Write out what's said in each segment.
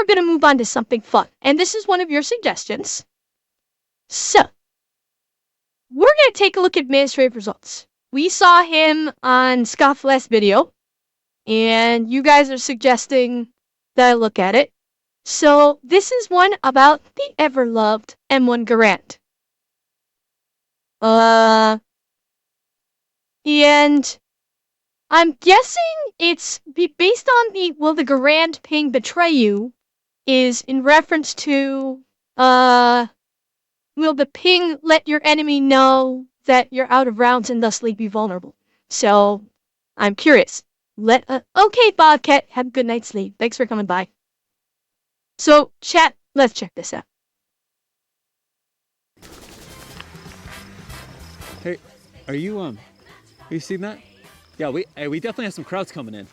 we're going to move on to something fun. And this is one of your suggestions. So, we're going to take a look at administrative results. We saw him on Scott's last video, and you guys are suggesting that I look at it. So, this is one about the ever-loved M1 Garand. And I'm guessing it's based on the will the Garand ping betray you is in reference to will the ping let your enemy know that you're out of rounds and thusly be vulnerable. So I'm curious. Okay, Bobcat, have a good night's sleep. Thanks for coming by. So chat, let's check this out. Hey, are you seeing that? Yeah, we definitely have some crowds coming in.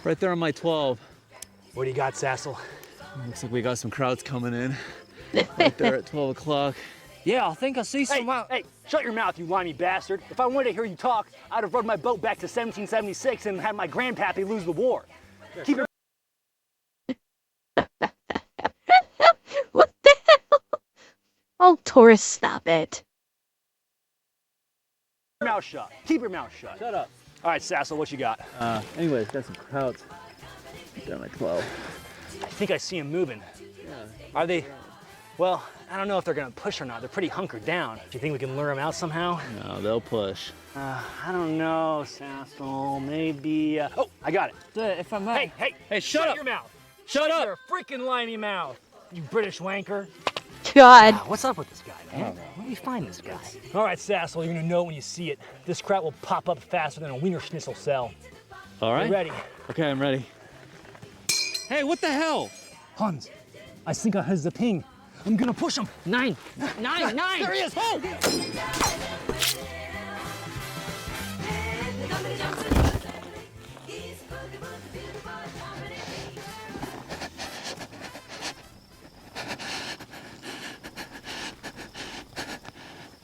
Right there on my 12. What do you got, Sassel? Looks like we got some crowds coming in. Right there at 12 o'clock. Yeah, I think I see some. Hey, shut your mouth, you limey bastard. If I wanted to hear you talk, I'd have rowed my boat back to 1776 and had my grandpappy lose the war. Keep your What the hell? Oh, Taurus, stop it. mouth shut. Keep your mouth shut. Shut up. All right, Sassel, what you got? Anyways, got some crowds. Right there on my 12. I think I see them moving. Yeah. Are they? Well, I don't know if they're gonna push or not. They're pretty hunkered down. Do you think we can lure them out somehow? No, they'll push. I don't know, Sassel. Maybe. Oh, I got it. If I might. Hey, shut up. your mouth. Shut up. Your freaking liney mouth, you British wanker. God. What's up with this guy, man? Where do you find this guy? All right, Sassel, you're gonna know when you see it. This crap will pop up faster than a Wiener Schnitzel cell. All right. You ready? Okay, I'm ready. Hey, what the hell? Hans, I think I heard the ping. I'm gonna push him. Nine. There he is. Oh!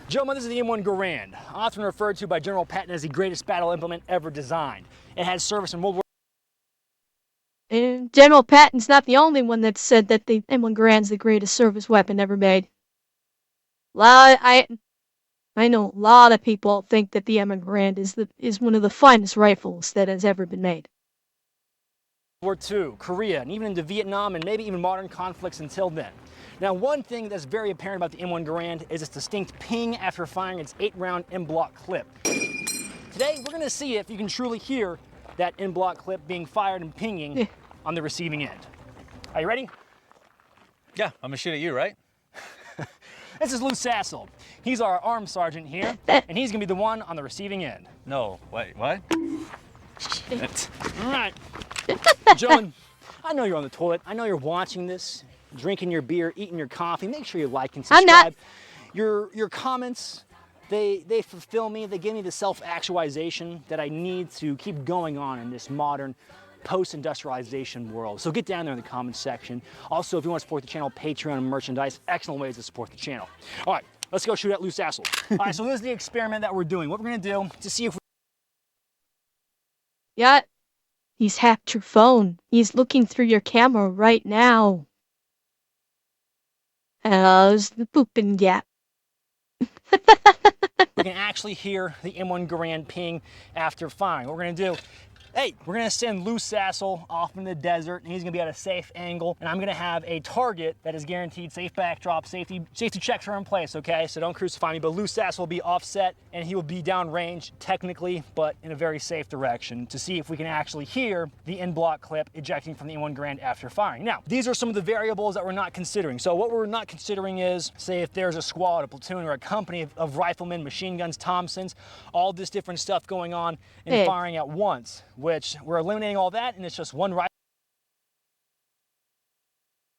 Gentlemen, this is the M1 Garand, often referred to by General Patton as the greatest battle implement ever designed. It had service in World War. And General Patton's not the only one that said that the M1 Garand's the greatest service weapon ever made. I know a lot of people think that the M1 Garand is one of the finest rifles that has ever been made. War II, Korea, and even into Vietnam, and maybe even modern conflicts until then. Now, one thing that's very apparent about the M1 Garand is its distinct ping after firing its 8-round in-block clip. Today, we're gonna see if you can truly hear that in-block clip being fired and pinging on the receiving end. Are you ready? Yeah, I'm gonna shoot at you, right? This is Lou Sassel. He's our arms sergeant here, and he's gonna be the one on the receiving end. No, wait, what? All right. Gentlemen, I know you're on the toilet. I know you're watching this, drinking your beer, eating your coffee. Make sure you like and subscribe. I'm not. Your comments, they fulfill me. They give me the self-actualization that I need to keep going on in this modern post-industrialization world. So get down there in the comments section. Also, if you want to support the channel, Patreon and merchandise, excellent ways to support the channel. All right, let's go shoot at Lou Sassel. All right, so this is the experiment that we're doing. What we're gonna do to see if we Yeah, he's hacked your phone. He's looking through your camera right now. How's the pooping gap? can actually hear the M1 Garand ping after firing. What we're gonna do, we're gonna send Lou Sassel off in the desert, and he's gonna be at a safe angle, and I'm gonna have a target that is guaranteed safe backdrop, safety checks are in place, okay? So don't crucify me, but Lou Sassel will be offset, and he will be downrange technically, but in a very safe direction to see if we can actually hear the in-block clip ejecting from the M1 Garand after firing. Now, these are some of the variables that we're not considering. So what we're not considering is, say if there's a squad, a platoon, or a company of riflemen, machine guns, Thompsons, all this different stuff going on and firing at once, which we're eliminating all that, and it's just one rifle.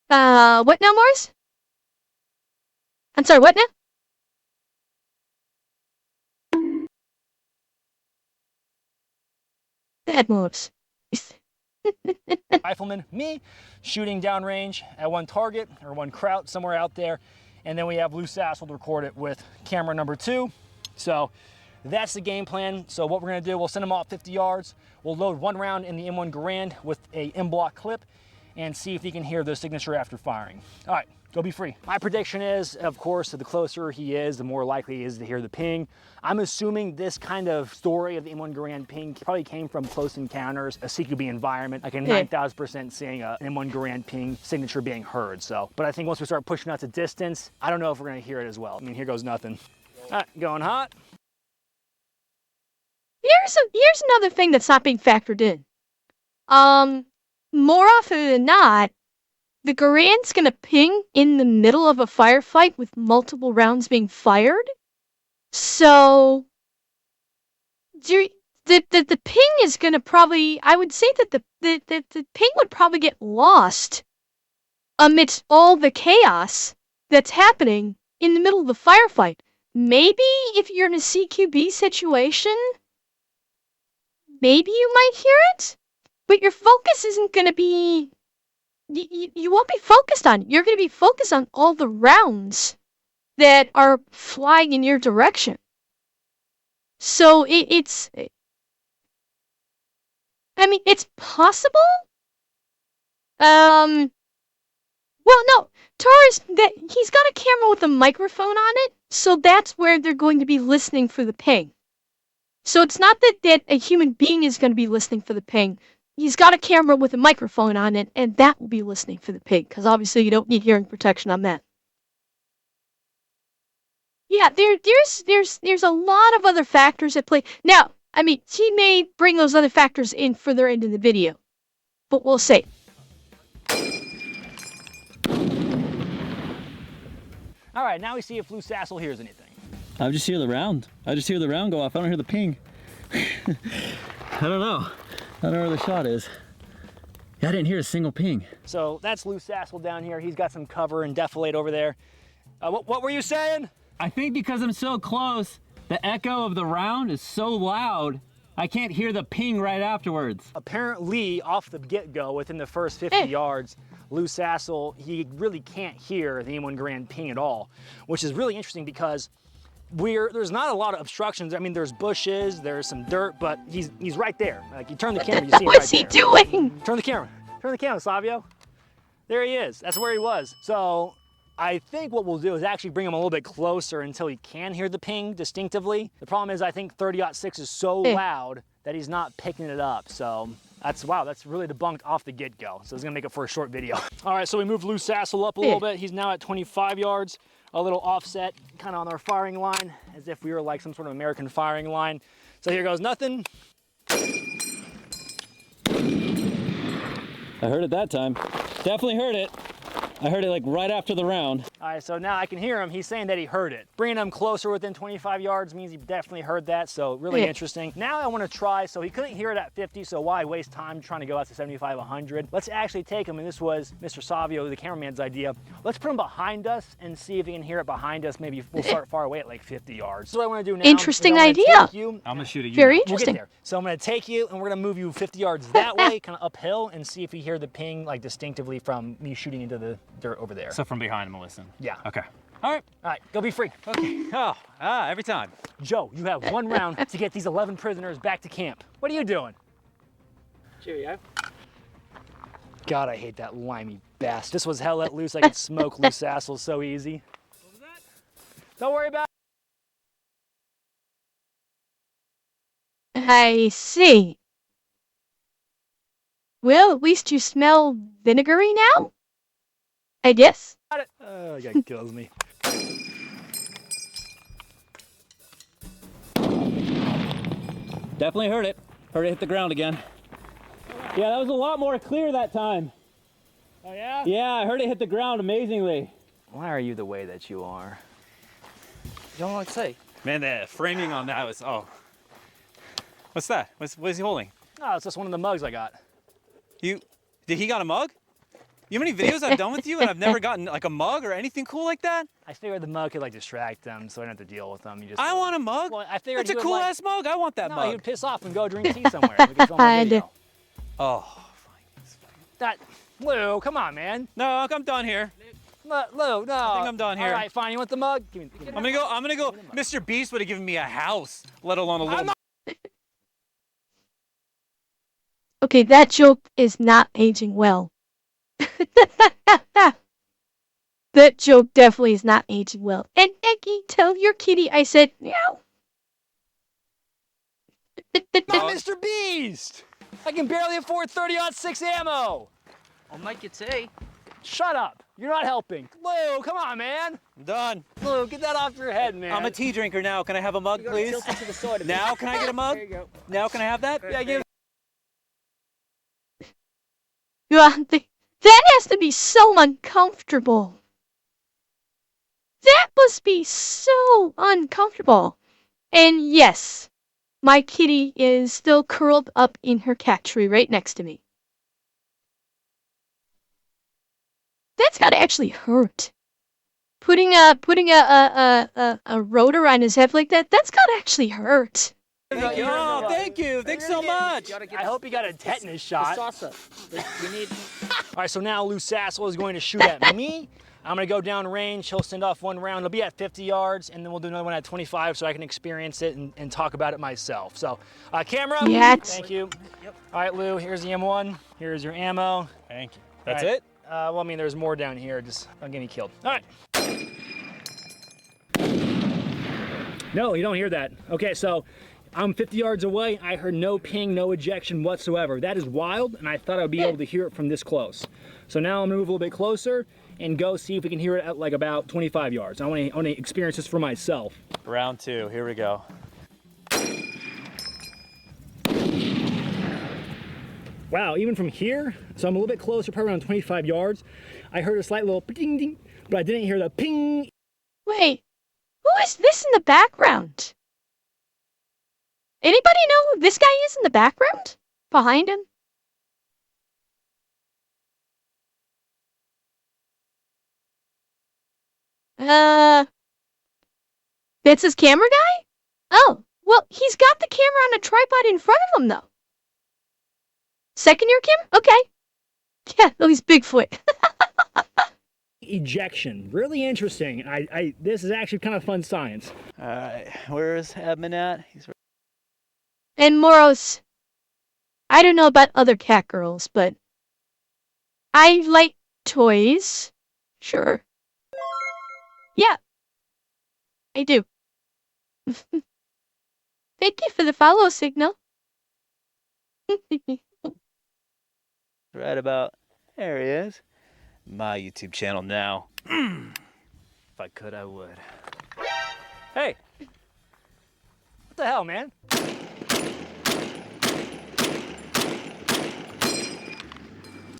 What now, Morris? I'm sorry, what now? Bad moves. Rifleman, me, shooting downrange at one target or one kraut somewhere out there, and then we have Lou Sassel to record it with camera number 2. So that's the game plan. So what we're gonna do, we'll send them off 50 yards. We'll load 1 round in the M1 Garand with a M-block clip and see if he can hear the signature after firing. All right, go be free. My prediction is, of course, the closer he is, the more likely he is to hear the ping. I'm assuming this kind of story of the M1 Garand ping probably came from close encounters, a CQB environment, like a 9,000% seeing an M1 Garand ping signature being heard. So, but I think once we start pushing out to distance, I don't know if we're gonna hear it as well. I mean, here goes nothing. All right, going hot. Here's another thing that's not being factored in. More often than not, the Garand's gonna ping in the middle of a firefight with multiple rounds being fired. So the ping is gonna probably, I would say that the ping would probably get lost amidst all the chaos that's happening in the middle of the firefight. Maybe if you're in a CQB situation, maybe you might hear it, but your focus isn't gonna be, you won't be focused on it. You're gonna be focused on all the rounds that are flying in your direction. So it's, I mean, it's possible. Well, no, Taurus, that he's got a camera with a microphone on it, so that's where they're going to be listening for the ping. So it's not that a human being is going to be listening for the ping. He's got a camera with a microphone on it, and that will be listening for the ping, because obviously you don't need hearing protection on that. Yeah, there's a lot of other factors at play. Now, I mean, he may bring those other factors in further into the video, but we'll see. All right, now we see if Lou Sassel hears anything. I just hear the round. I just hear the round go off. I don't hear the ping. I don't know. I don't know where the shot is. Yeah, I didn't hear a single ping. So that's Lou Sassel down here. He's got some cover and defilade over there. What were you saying? I think because I'm so close, the echo of the round is so loud, I can't hear the ping right afterwards. Apparently, off the get-go, within the first 50 yards, Lou Sassel, he really can't hear the M1 Garand ping at all, which is really interesting because there's not a lot of obstructions. I mean, there's bushes, there's some dirt, but he's right there. Like, you turn the camera, you see him right there. What's he doing? Turn the camera, Savio. There he is. That's where he was. So I think what we'll do is actually bring him a little bit closer until he can hear the ping distinctively. The problem is I think 30-06 is so loud that he's not picking it up. So that's really debunked off the get-go. So it's gonna make it for a short video. All right, so we moved Lou Sassel up a little bit. He's now at 25 yards, a little offset, kind of on our firing line, as if we were like some sort of American firing line. So here goes nothing. I heard it that time. Definitely heard it. I heard it like right after the round. All right, so now I can hear him. He's saying that he heard it. Bringing him closer within 25 yards means he definitely heard that, so really interesting. Now I want to try, so he couldn't hear it at 50, so why waste time trying to go out to 75, 100? Let's actually take him, and this was Mr. Savio, the cameraman's idea. Let's put him behind us and see if he can hear it behind us. Maybe we'll start far away at like 50 yards. So what I want to do now Interesting idea. I'm gonna shoot at you. Very now. interesting. We'll get there. So I'm going to take you, and we're going to move you 50 yards that way, kind of uphill, and see if you hear the ping like distinctively from me shooting into the dirt over there. So from behind, I'm gonna listen. Yeah. Okay. All right, go be free. Okay. Every time. Joe, you have 1 round to get these 11 prisoners back to camp. What are you doing? Cheerio. God, I hate that limey bastard. This was hell let loose. I could smoke Lou Sassel so easy. What was that? Don't worry about it. I see. Well, at least you smell vinegary now? I guess. Oh, that kills me. Definitely heard it. Heard it hit the ground again. Yeah, that was a lot more clear that time. Oh, yeah? Yeah, I heard it hit the ground amazingly. Why are you the way that you are? You don't know what to say. Man, the framing on that was, What's that? What is he holding? Oh, it's just one of the mugs I got. Did he got a mug? You know how many videos I've done with you and I've never gotten like a mug or anything cool like that? I figured the mug could like distract them so I don't have to deal with them. I want a mug. Well, I figured That's a cool ass mug. I want that No, mug. he would piss off and go drink tea somewhere. We could film a video. Oh, fine. That, Lou, come on, man. No, I'm done here. Lou, no. I think I'm done here. All right, fine. You want the mug? Give me I'm gonna go. Mr. Beast would have given me a house, let alone a little. Okay, that joke is not aging well. That joke definitely is not aging well. And Eggy, tell your kitty I said meow. Not Mr. Beast! I can barely afford 30-06 ammo! I'll make it say. Shut up! You're not helping. Lou, come on, man! I'm done. Lou, get that off your head, man. I'm a tea drinker now. Can I have a mug, please? Tilt it to the side of Now, can I get a mug? There you go. Now, can I have that? Yeah, give That has to be so uncomfortable. That must be so uncomfortable. And yes, my kitty is still curled up in her cat tree right next to me. That's gotta actually hurt. Putting a rotor on his head like that, that's gotta actually hurt. Thank you. Oh, thank you. Thanks so much. I hope you got a tetanus shot. Salsa. We need. All right, so now Lou Sassel is going to shoot at me. I'm going to go down range. He'll send off one round. It'll be at 50 yards, and then we'll do another one at 25 so I can experience it and talk about it myself. So, camera. Yes. Thank you. Yep. All right, Lou, here's the M1. Here's your ammo. Thank you. That's All right. it? Well, I mean, there's more down here. Just don't get me killed. All right. No, you don't hear that. Okay, so I'm 50 yards away. I heard no ping, no ejection whatsoever. That is wild, and I thought I would be able to hear it from this close. So now I'm gonna move a little bit closer and go see if we can hear it at like about 25 yards. I want to experience this for myself. Round two. Here we go. Wow, even from here, so I'm a little bit closer, probably around 25 yards. I heard a slight little ding ding, but I didn't hear the ping. Wait, who is this in the background? Anybody know who this guy is in the background? Behind him? That's his camera guy? Oh, well, he's got the camera on a tripod in front of him, though. Second year camera? Okay. Yeah, no, he's Bigfoot. Ejection, really interesting. This is actually kind of fun science. All right. Where is Edmund at? He's And Moros, I don't know about other cat girls, but I like toys. Sure. Yeah, I do. Thank you for the follow signal. right about there. He is. My YouTube channel now. If I could, I would. Hey, what the hell, man?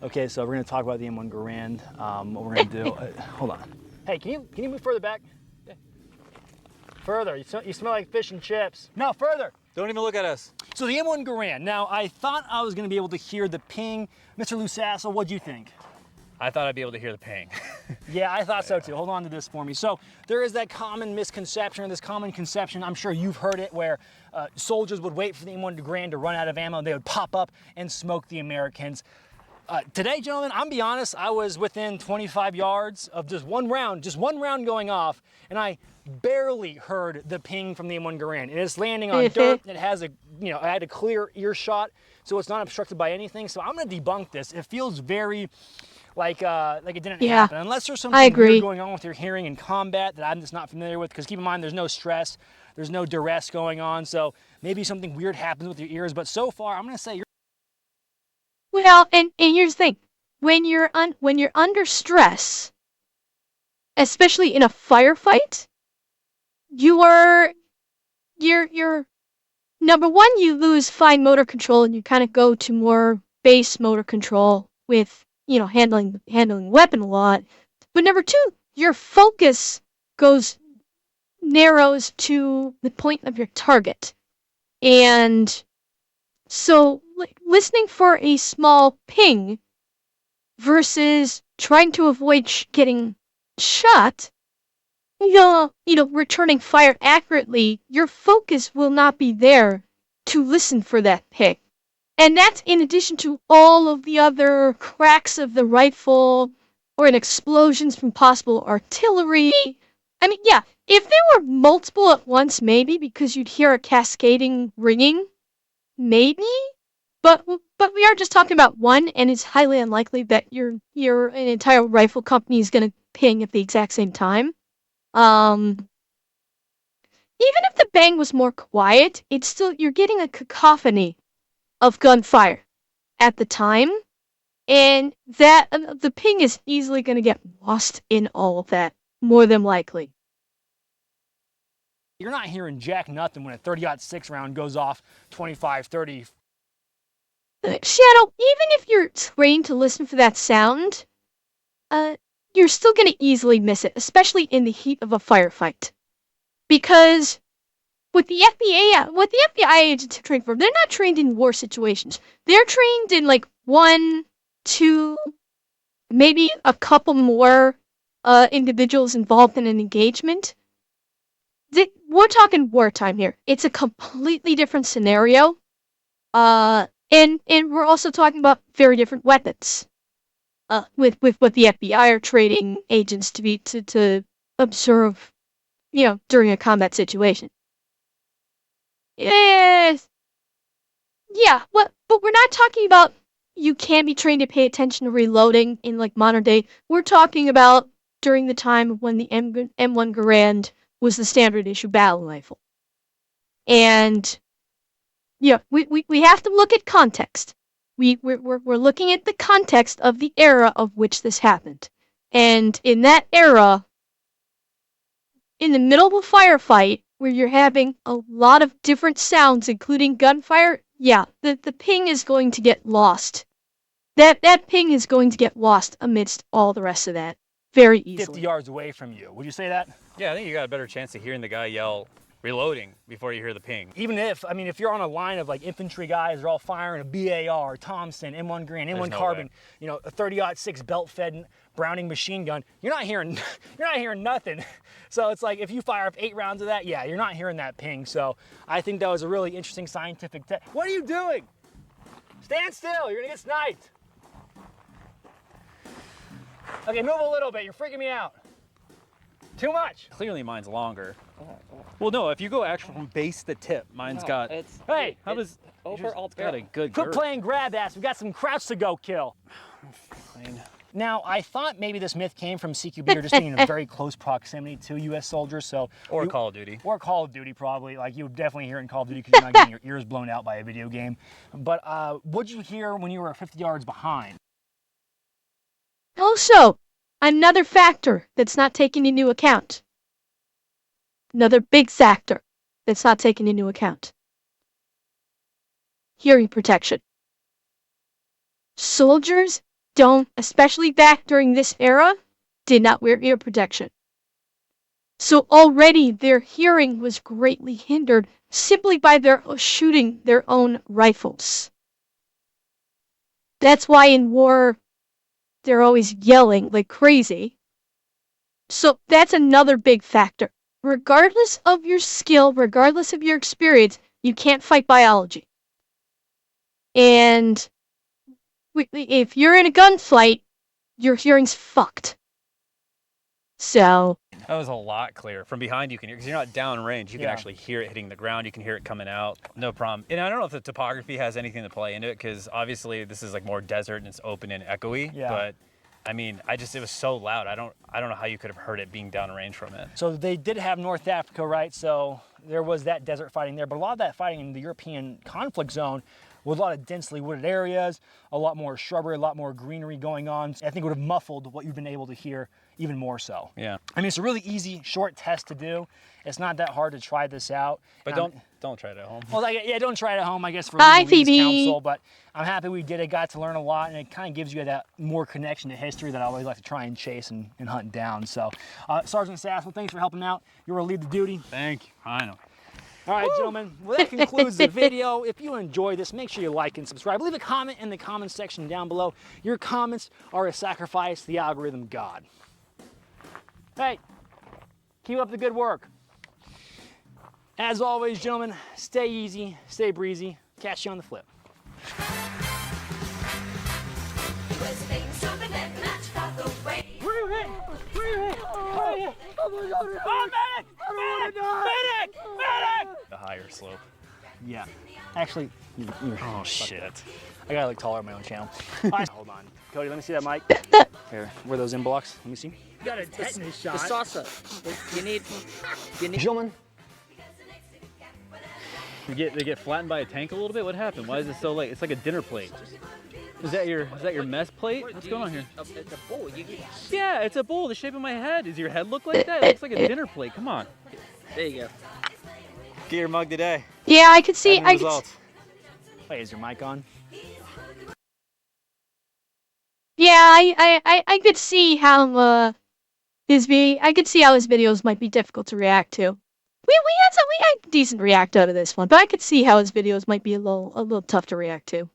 Okay, so we're gonna talk about the M1 Garand. What we're gonna do? Hold on. Hey, can you move further back? Further. You smell like fish and chips. No, further. Don't even look at us. So the M1 Garand. Now, I thought I was gonna be able to hear the ping. Mr. Lou Sassel, what'd you think? I thought I'd be able to hear the ping. Yeah, I thought so too. Hold on to this for me. So there is that common misconception, or this common conception, I'm sure you've heard it, where soldiers would wait for the M1 Garand to run out of ammo and they would pop up and smoke the Americans. Today, gentlemen, I'm gonna be honest, I was within 25 yards of just one round going off, and I barely heard the ping from the M1 Garand. And it's landing on dirt. It has I had a clear earshot, so it's not obstructed by anything. So I'm gonna debunk this. It feels very like it didn't happen, unless there's something weird going on with your hearing in combat that I'm just not familiar with. Because keep in mind, there's no stress, there's no duress going on, so maybe something weird happens with your ears. But so far, I'm gonna say you're. Well, and here's the thing: when you're under stress, especially in a firefight, you're number one, you lose fine motor control and you kind of go to more base motor control with handling weapon a lot. But number two, your focus narrows to the point of your target, and so listening for a small ping versus trying to avoid getting shot, returning fire accurately, your focus will not be there to listen for that ping. And that's in addition to all of the other cracks of the rifle, or in explosions from possible artillery. I mean, yeah, if there were multiple at once, maybe, because you'd hear a cascading ringing, maybe. But we are just talking about one, and it's highly unlikely that your an entire rifle company is gonna ping at the exact same time. Even if the bang was more quiet, it's still you're getting a cacophony of gunfire at the time, and that the ping is easily gonna get lost in all of that, more than likely. You're not hearing jack nothing when a 30-06 round goes off 25, 30. Shadow, even if you're trained to listen for that sound, you're still gonna easily miss it, especially in the heat of a firefight. Because what the FBI agents are trained for, they're not trained in war situations. They're trained in like 1, 2, maybe a couple more individuals involved in an engagement. We're talking wartime here. It's a completely different scenario. And we're also talking about very different weapons. With what the FBI are training agents to be to observe, during a combat situation. Yes. Yeah, but we're not talking about you can be trained to pay attention to reloading in like modern day. We're talking about during the time when the M1 Garand was the standard issue battle rifle. And yeah, we have to look at context. We're looking at the context of the era of which this happened. And in that era, in the middle of a firefight where you're having a lot of different sounds, including gunfire, yeah, the ping is going to get lost. That ping is going to get lost amidst all the rest of that very easily. 50 yards away from you. Would you say that? Yeah, I think you got a better chance of hearing the guy yell reloading before you hear the ping. Even if you're on a line of like infantry guys, they're all firing a BAR, Thompson, M1 Garand, M1 Carbon, a 30-06 belt-fed Browning machine gun, you're not hearing nothing. So it's like if you fire up 8 rounds of that, yeah, you're not hearing that ping. So I think that was a really interesting scientific test. What are you doing? Stand still, you're gonna get sniped. Okay, move a little bit, you're freaking me out. Too much. Clearly mine's longer. Well, no, if you go actually from base to tip, mine's got... Hey, how does... Over got a good quit girth. playing grab ass, we got some crouch to go kill. Fine. Now, I thought maybe this myth came from CQB or just being in a very close proximity to U.S. soldiers, so... Or Call of Duty. Or Call of Duty, probably. Like, you would definitely hear it in Call of Duty because you're not getting your ears blown out by a video game. But what'd you hear when you were 50 yards behind? Also, another factor that's not taken into account. Another big factor that's not taken into account. Hearing protection. Soldiers don't, especially back during this era, did not wear ear protection. So already their hearing was greatly hindered simply by their shooting their own rifles. That's why in war, they're always yelling like crazy. So that's another big factor. Regardless of your skill, regardless of your experience, you can't fight biology. And if you're in a gunfight, your hearing's fucked. So... That was a lot clearer. From behind you can hear, because you're not downrange. You can actually hear it hitting the ground. You can hear it coming out. No problem. And I don't know if the topography has anything to play into it, because obviously this is like more desert and it's open and echoey. Yeah. But I mean, it was so loud. I don't know how you could have heard it being downrange from it. So they did have North Africa, right? So there was that desert fighting there, but a lot of that fighting in the European conflict zone with a lot of densely wooded areas, a lot more shrubbery, a lot more greenery going on. I think it would have muffled what you've been able to hear even more so. Yeah. I mean, it's a really easy, short test to do. It's not that hard to try this out. But don't try it at home. Well, yeah, don't try it at home, I guess, for Hi, legal Phoebe. counsel. But I'm happy we did it, got to learn a lot, and it kind of gives you that more connection to history that I always like to try and chase and hunt down. So, Sergeant Sassel, thanks for helping out. You're relieved of duty. Thank you. I know. All right, gentlemen, well, that concludes the video. If you enjoyed this, make sure you like and subscribe. Leave a comment in the comments section down below. Your comments are a sacrifice to the algorithm god. Hey, keep up the good work. As always, gentlemen, stay easy, stay breezy. Catch you on the flip. With things moving and not the way. The higher slope. Yeah. Actually, you're Oh shit. I gotta look taller on my own channel. Hold on. Cody, let me see that mic. Here, where are those in blocks? Let me see. You got a tetanus shot. The salsa. You need. Gentlemen. They get flattened by a tank a little bit. What happened? Why is it so late? It's like a dinner plate. Is that your mess plate? What's going on here? It's a bowl. Yeah, it's a bowl the shape of my head. Does your head look like that? It looks like a dinner plate. Come on. There you go. Get your mug today. Yeah, I could see. Wait, Is your mic on? Yeah, I could see how I could see how his videos might be difficult to react to. We had decent react out of this one, but I could see how his videos might be a little tough to react to.